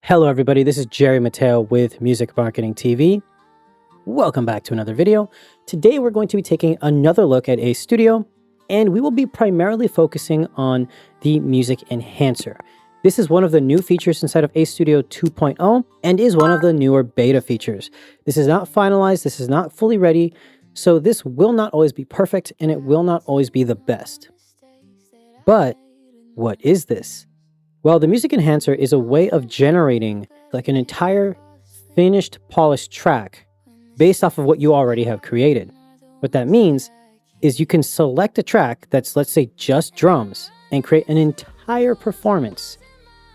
Hello everybody, this is Jerry Mateo with Music Marketing TV. Welcome back to another video. Today we're going to be taking another look at Ace Studio, and we will be primarily focusing on the Music Enhancer. This is one of the new features inside of Ace Studio 2.0 and is one of the newer beta features. This is not finalized, this is not fully ready, so this will not always be perfect and it will not always be the best. But what is this? Well, the Music Enhancer is a way of generating like an entire finished polished track based off of what you already have created. What that means is you can select a track that's, let's say, just drums and create an entire performance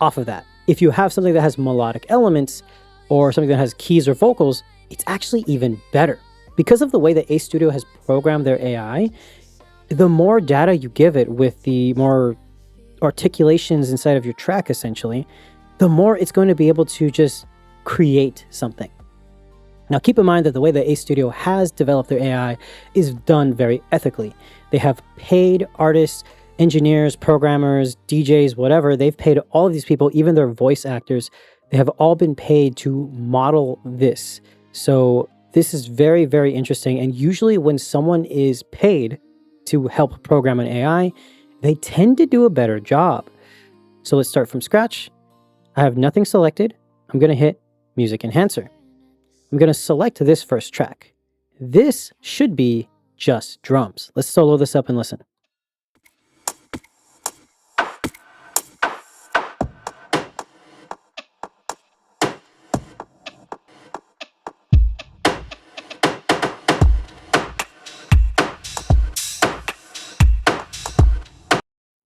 off of that. If you have something that has melodic elements or something that has keys or vocals, it's actually even better. Because of the way that Ace Studio has programmed their AI, the more data you give it with the more articulations inside of your track, essentially, the more it's going to be able to just create something. Now, keep in mind that the way that Ace Studio has developed their AI is done very ethically. They have paid artists, engineers, programmers, DJs, whatever. They've paid all of these people, even their voice actors. They have all been paid to model this. So this is very, very interesting. And usually when someone is paid to help program an AI, they tend to do a better job. So let's start from scratch. I have nothing selected. I'm going to hit Music Enhancer. I'm going to select this first track. This should be just drums. Let's solo this up and listen.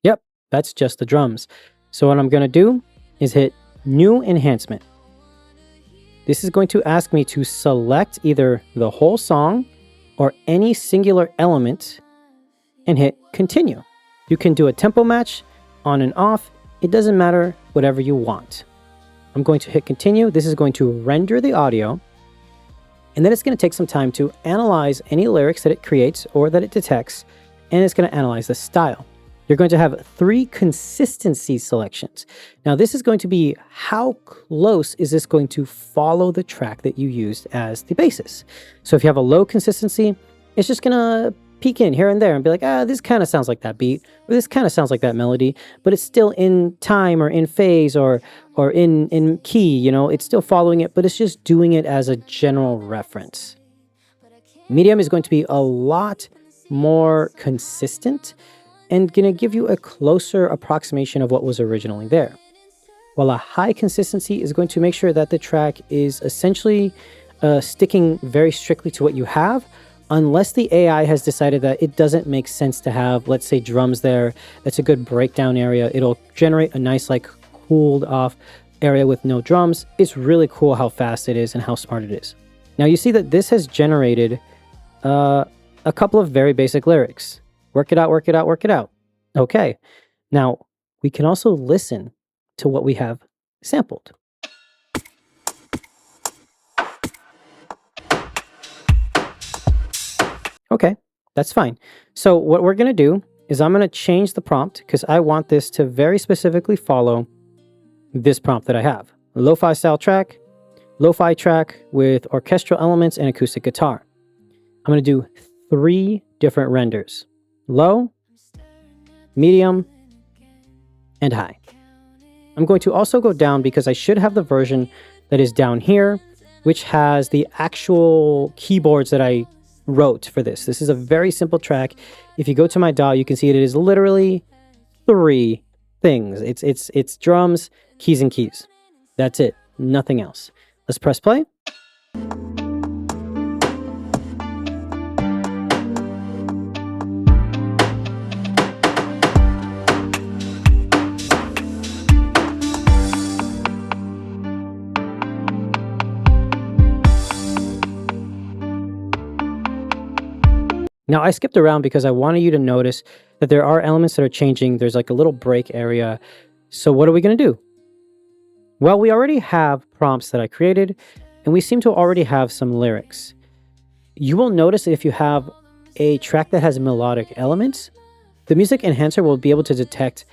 Yep, that's just the drums. So what I'm going to do is hit New Enhancement. This is going to ask me to select either the whole song or any singular element and hit Continue. You can do a tempo match, on and off. It doesn't matter, whatever you want. I'm going to hit Continue. This is going to render the audio, and then it's going to take some time to analyze any lyrics that it creates or that it detects, and it's going to analyze the style. You're going to have 3 consistency selections. Now, this is going to be how close is this going to follow the track that you used as the basis. So if you have a low consistency, it's just going to peek in here and there and be like, this kind of sounds like that beat, or this kind of sounds like that melody, but it's still in time or in phase or in key, you know, it's still following it, but it's just doing it as a general reference. Medium is going to be a lot more consistent and going to give you a closer approximation of what was originally there. While a high consistency is going to make sure that the track is essentially sticking very strictly to what you have, unless the AI has decided that it doesn't make sense to have, let's say, drums there. That's a good breakdown area. It'll generate a nice, like, cooled off area with no drums. It's really cool how fast it is and how smart it is. Now you see that this has generated a couple of very basic lyrics. Work it out, work it out, work it out. Okay. Now, we can also listen to what we have sampled. Okay, that's fine. So what we're going to do is I'm going to change the prompt because I want this to very specifically follow this prompt that I have. Lo-fi style track, lo-fi track with orchestral elements and acoustic guitar. I'm going to do 3 different renders. Low, medium, and high. I'm going to also go down because I should have the version that is down here, which has the actual keyboards that I wrote for this. This is a very simple track. If you go to my DAW, you can see it is literally 3 things. It's drums, keys, and keys. That's it. Nothing else. Let's press play. Now, I skipped around because I wanted you to notice that there are elements that are changing. There's like a little break area. So what are we going to do? Well, we already have prompts that I created, and we seem to already have some lyrics. You will notice that if you have a track that has melodic elements, the Music Enhancer will be able to detect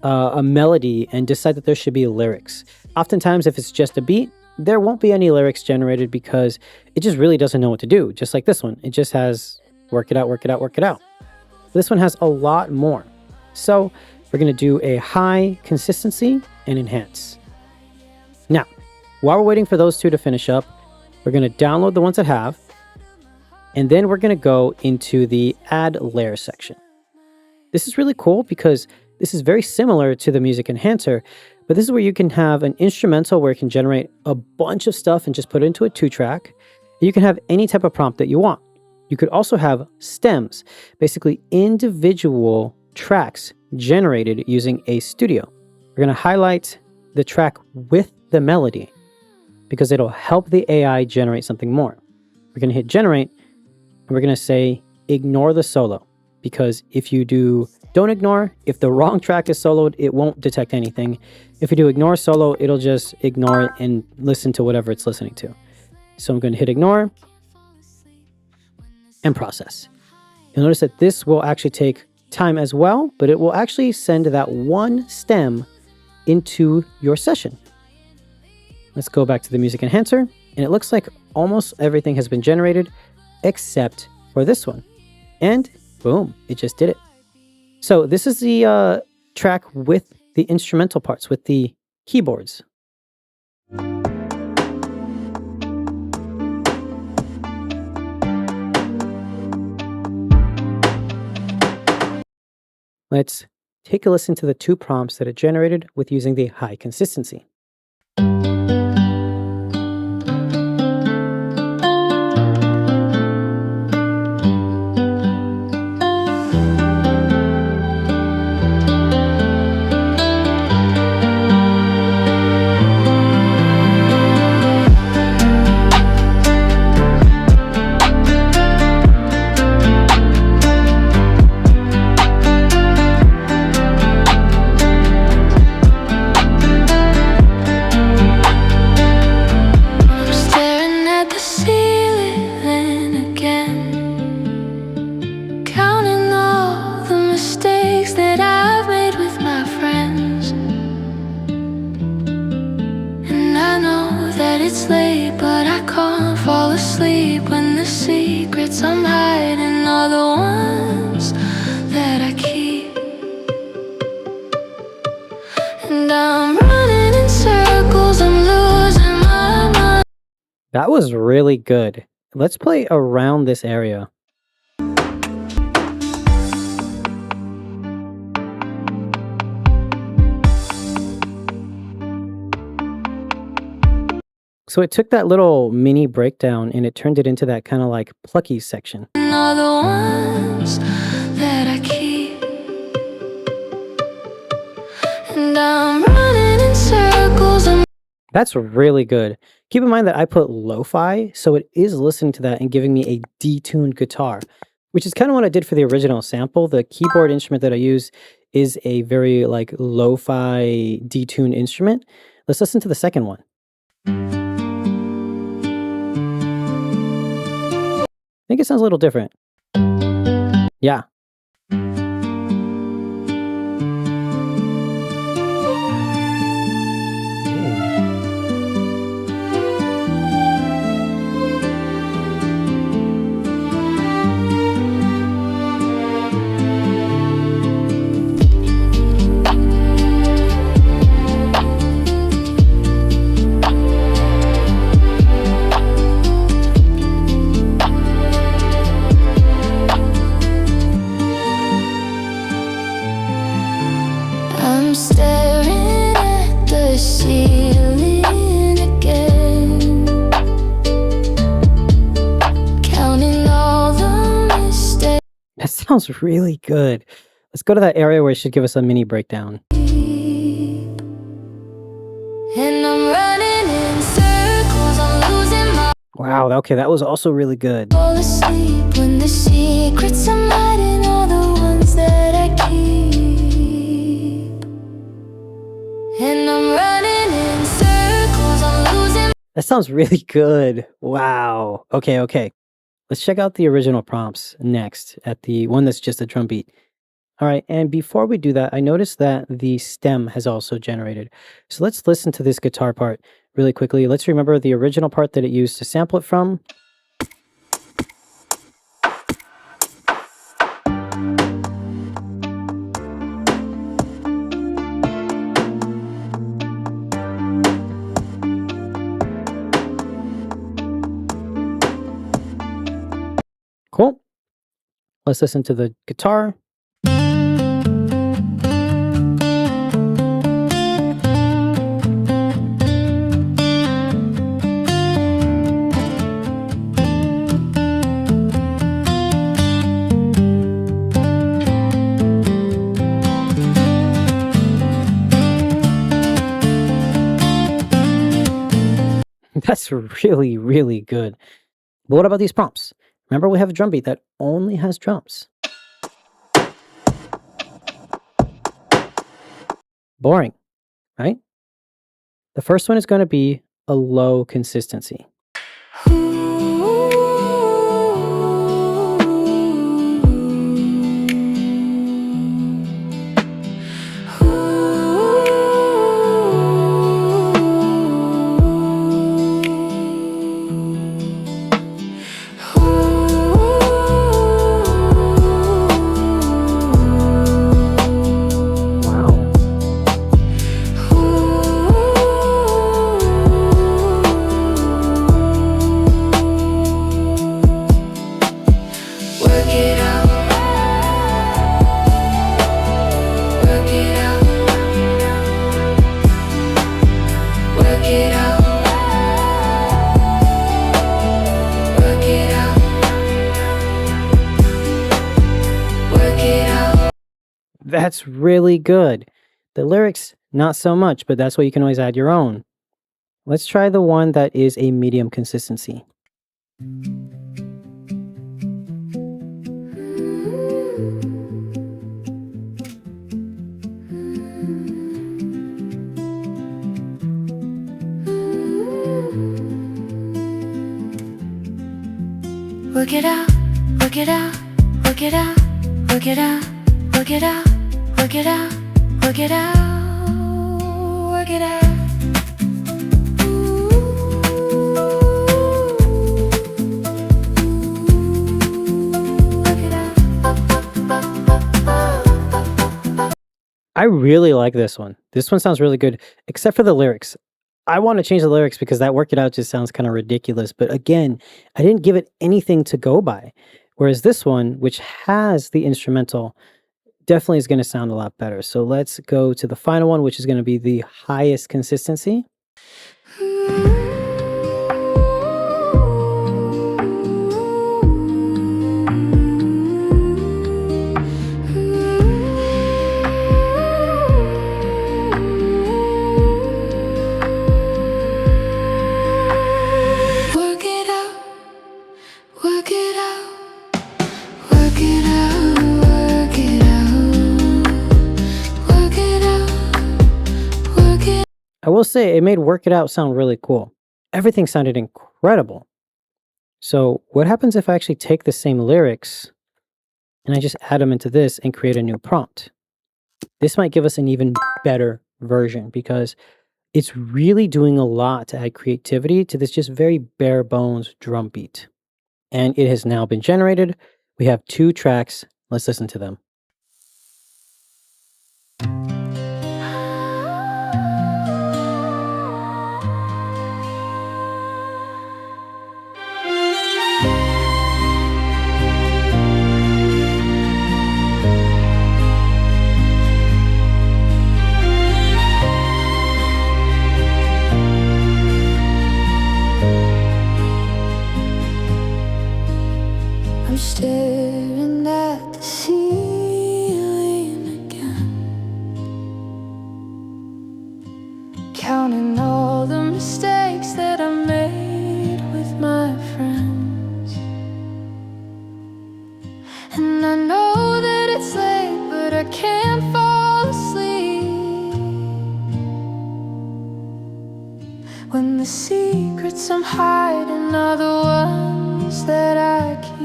a melody and decide that there should be lyrics. Oftentimes, if it's just a beat, there won't be any lyrics generated because it just really doesn't know what to do. Just like this one, it just has work it out, work it out, work it out. This one has a lot more. So we're going to do a high consistency and enhance. Now, while we're waiting for those two to finish up, we're going to download the ones that have, and then we're going to go into the add layer section. This is really cool because this is very similar to the music enhancer, but this is where you can have an instrumental where it can generate a bunch of stuff and just put it into a 2-track. You can have any type of prompt that you want. You could also have stems, basically individual tracks generated using a studio. We're going to highlight the track with the melody because it'll help the AI generate something more. We're going to hit generate and we're going to say ignore the solo, because if you don't ignore, if the wrong track is soloed, it won't detect anything. If you do ignore solo, it'll just ignore it and listen to whatever it's listening to. So I'm going to hit ignore and process. You'll notice that this will actually take time as well, but it will actually send that one stem into your session. Let's go back to the music enhancer, and it looks like almost everything has been generated except for this one. And boom, it just did it. So this is the track with the instrumental parts, with the keyboards. Let's take a listen to the two prompts that it generated with using the high consistency. It's late, but I can't fall asleep when the secrets I'm hiding are the ones that I keep. And I'm running in circles, I'm losing my mind. That was really good. Let's play around this area. So it took that little mini breakdown and it turned it into that kind of like plucky section. Are the ones that I keep. And I'm running in circles. That's really good. Keep in mind that I put lo-fi, so it is listening to that and giving me a detuned guitar, which is kind of what I did for the original sample. The keyboard instrument that I use is a very like lo-fi detuned instrument. Let's listen to the second one. I think it sounds a little different. Yeah. I'm staring at the ceiling again, counting all the mistakes. That sounds really good. Let's go to that area where it should give us a mini breakdown. And I'm running in circles, I'm losing my Wow, okay, that was also really good. fall asleep when the secrets I'm hiding are the ones that I keep. And I'm running in circles, I'm losing. That sounds really good. Wow. Okay. Let's check out the original prompts next at the one that's just a drum beat. All right, and before we do that, I noticed that the stem has also generated. So let's listen to this guitar part really quickly. Let's remember the original part that it used to sample it from. Cool. Let's listen to the guitar. That's really, really good. But what about these prompts? Remember, we have a drum beat that only has drums. Boring, right? The first one is going to be a low consistency. That's really good. The lyrics, not so much, but that's why you can always add your own. Let's try the one that is a medium consistency. Work it out, work it out, work it out, work it out, work it out, work it out, work it out, work it out. I really like this one. This one sounds really good, except for the lyrics. I want to change the lyrics because that work it out just sounds kind of ridiculous. But again, I didn't give it anything to go by. Whereas this one, which has the instrumental, definitely is going to sound a lot better. So let's go to the final one, which is going to be the highest consistency. I will say it made Work It Out sound really cool. Everything sounded incredible. So what happens if I actually take the same lyrics and I just add them into this and create a new prompt? This might give us an even better version because it's really doing a lot to add creativity to this just very bare bones drum beat. And it has now been generated. We have 2 tracks. Let's listen to them. I'm staring at the ceiling again, counting all the mistakes that I made with my friends. And I know that it's late, but I can't fall asleep when the secrets I'm hiding are the ones that I keep.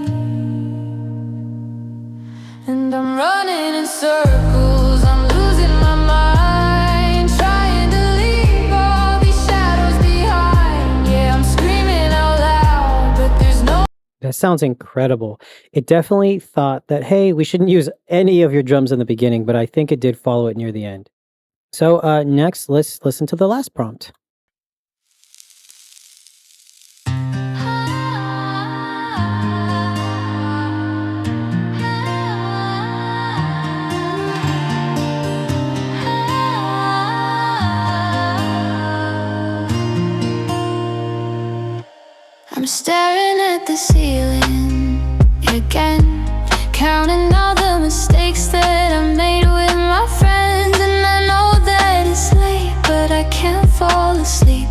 And I'm running in circles That sounds incredible. It definitely thought that, hey, we shouldn't use any of your drums in the beginning, but I think it did follow it near the end. So next, let's listen to the last prompt. I'm staring at the ceiling again, counting all the mistakes that I made with my friends. And I know that it's late, but I can't fall asleep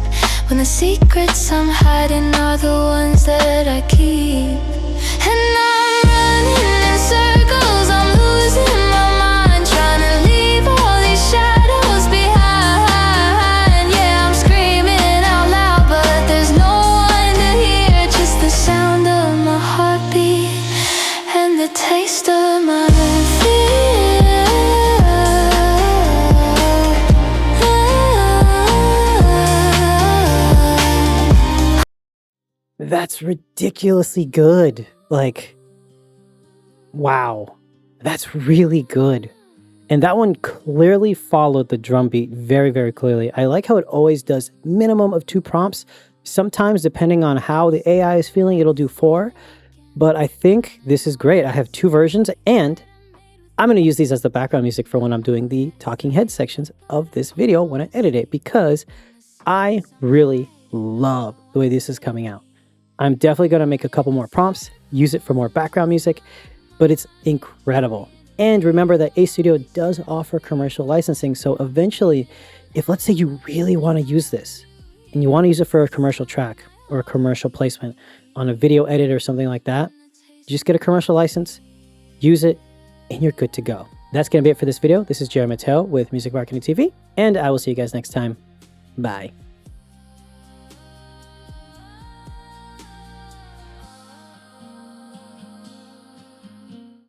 when the secrets I'm hiding are the ones that I keep. And I'm running in circles, I'm losing my mind, trying to leave all these shadows behind. Yeah, I'm screaming out loud, but there's no one to hear, just the sound of my heartbeat and the taste of my fear. That's ridiculously good. Like, wow, that's really good. And that one clearly followed the drum beat very, very clearly. I like how it always does minimum of 2 prompts. Sometimes, depending on how the AI is feeling, it'll do 4. But I think this is great. I have 2 versions, and I'm going to use these as the background music for when I'm doing the talking head sections of this video when I edit it, because I really love the way this is coming out. I'm definitely going to make a couple more prompts, use it for more background music, but it's incredible. And remember that Ace Studio does offer commercial licensing. So eventually, if let's say you really want to use this and you want to use it for a commercial track or a commercial placement on a video edit or something like that, just get a commercial license, use it, and you're good to go. That's going to be it for this video. This is Jerry Mateo with Music Marketing TV, and I will see you guys next time. Bye.